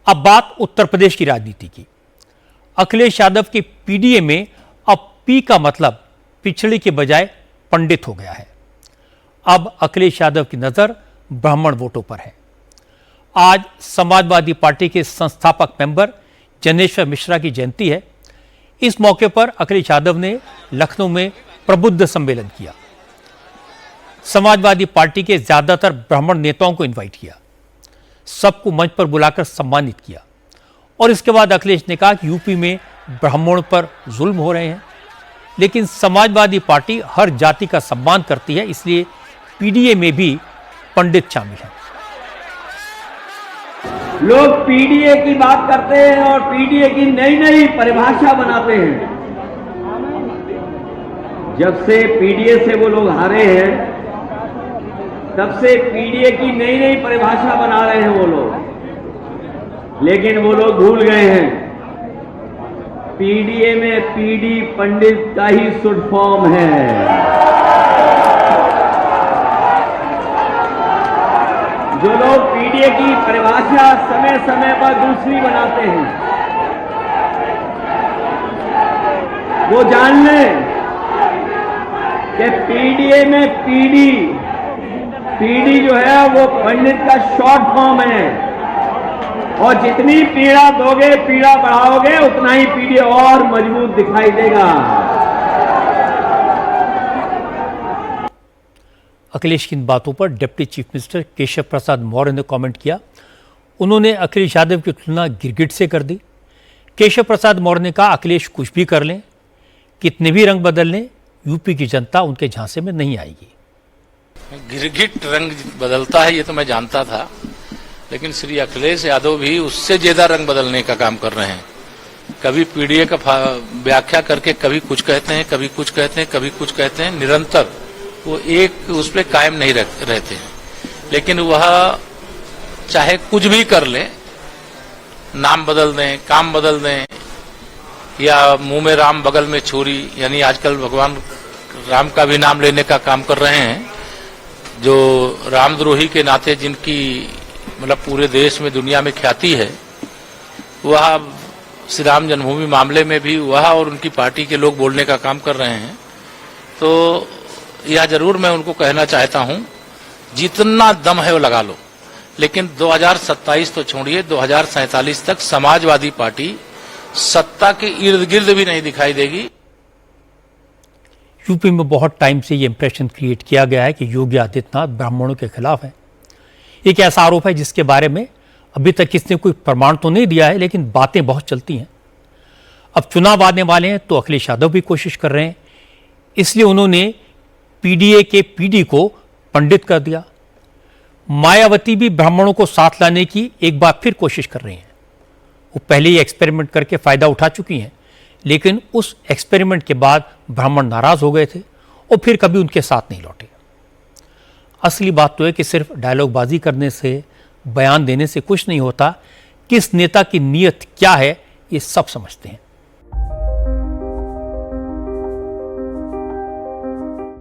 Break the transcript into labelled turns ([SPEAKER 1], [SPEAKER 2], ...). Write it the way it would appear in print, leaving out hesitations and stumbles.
[SPEAKER 1] अब बात उत्तर प्रदेश की राजनीति की। अखिलेश यादव के पीडीए में अब पी का मतलब पिछड़े के बजाय पंडित हो गया है। अब अखिलेश यादव की नजर ब्राह्मण वोटों पर है। आज समाजवादी पार्टी के संस्थापक मेंबर जनेश्वर मिश्रा की जयंती है। इस मौके पर अखिलेश यादव ने लखनऊ में प्रबुद्ध सम्मेलन किया। समाजवादी पार्टी के ज्यादातर ब्राह्मण नेताओं को इनवाइट किया, सबको मंच पर बुलाकर सम्मानित किया और इसके बाद अखिलेश ने कहा कि यूपी में ब्राह्मणों पर जुल्म हो रहे हैं, लेकिन समाजवादी पार्टी हर जाति का सम्मान करती है, इसलिए पीडीए में भी पंडित शामिल हैं।
[SPEAKER 2] लोग पीडीए की बात करते हैं और पीडीए की नई नई परिभाषा बनाते हैं। जब से पीडीए से वो लोग हारे हैं, तब से पीडीए की नई नई परिभाषा बना रहे हैं वो लोग। लेकिन वो लोग भूल गए हैं, पीडीए में पीडी पंडित का ही शुड फॉर्म है। जो लोग पीडीए की परिभाषा समय समय पर दूसरी बनाते हैं, वो जान लें कि पीडीए में पीडी जो है वो पंडित का शॉर्ट फॉर्म है और जितनी पीड़ा दोगे, पीड़ा बढ़ाओगे, उतना ही पीडीए और मजबूत दिखाई देगा।
[SPEAKER 1] अखिलेश की इन बातों पर deputy chief minister Keshav Prasad Maurya ने कमेंट किया। उन्होंने अखिलेश यादव की तुलना गिरगिट से कर दी। केशव प्रसाद मौर्य ने कहा, अखिलेश कुछ भी कर लें, कितने भी रंग बदल लें, यूपी की जनता उनके झांसे में नहीं आएगी।
[SPEAKER 3] गिरगिट रंग बदलता है ये तो मैं जानता था, लेकिन श्री अखिलेश यादव भी उससे ज्यादा रंग बदलने का काम कर रहे हैं। कभी पीडीए का व्याख्या करके कभी कुछ कहते हैं, कभी कुछ कहते हैं, कभी कुछ कहते हैं। निरंतर वो एक उस पर कायम नहीं रहते हैं। लेकिन वह चाहे कुछ भी कर ले, नाम बदल दें, काम बदल दें, या मुंह में राम बगल में छुरी, यानी आजकल भगवान राम का भी नाम लेने का काम कर रहे हैं। जो रामद्रोही के नाते जिनकी मतलब पूरे देश में दुनिया में ख्याति है, वह श्री राम जन्मभूमि मामले में भी वह और उनकी पार्टी के लोग बोलने का काम कर रहे हैं। तो यह जरूर मैं उनको कहना चाहता हूं, जितना दम है वो लगा लो, लेकिन 2027 तो छोड़िए, 2047 तक समाजवादी पार्टी सत्ता के इर्द गिर्द भी नहीं दिखाई देगी।
[SPEAKER 1] यूपी में बहुत टाइम से ये इंप्रेशन क्रिएट किया गया है कि योगी आदित्यनाथ ब्राह्मणों के खिलाफ है। एक ऐसा आरोप है जिसके बारे में अभी तक किसने कोई प्रमाण तो नहीं दिया है, लेकिन बातें बहुत चलती हैं। अब चुनाव आने वाले हैं तो अखिलेश यादव भी कोशिश कर रहे हैं, इसलिए उन्होंने पीडीए के पीडी को पंडित कर दिया। मायावती भी ब्राह्मणों को साथ लाने की एक बार फिर कोशिश कर रही हैं। वो पहले ही एक्सपेरिमेंट करके फायदा उठा चुकी हैं, लेकिन उस एक्सपेरिमेंट के बाद ब्राह्मण नाराज हो गए थे और फिर कभी उनके साथ नहीं लौटे। असली बात तो है कि सिर्फ डायलॉगबाजी करने से, बयान देने से कुछ नहीं होता। किस नेता की नीयत क्या है, ये सब समझते हैं।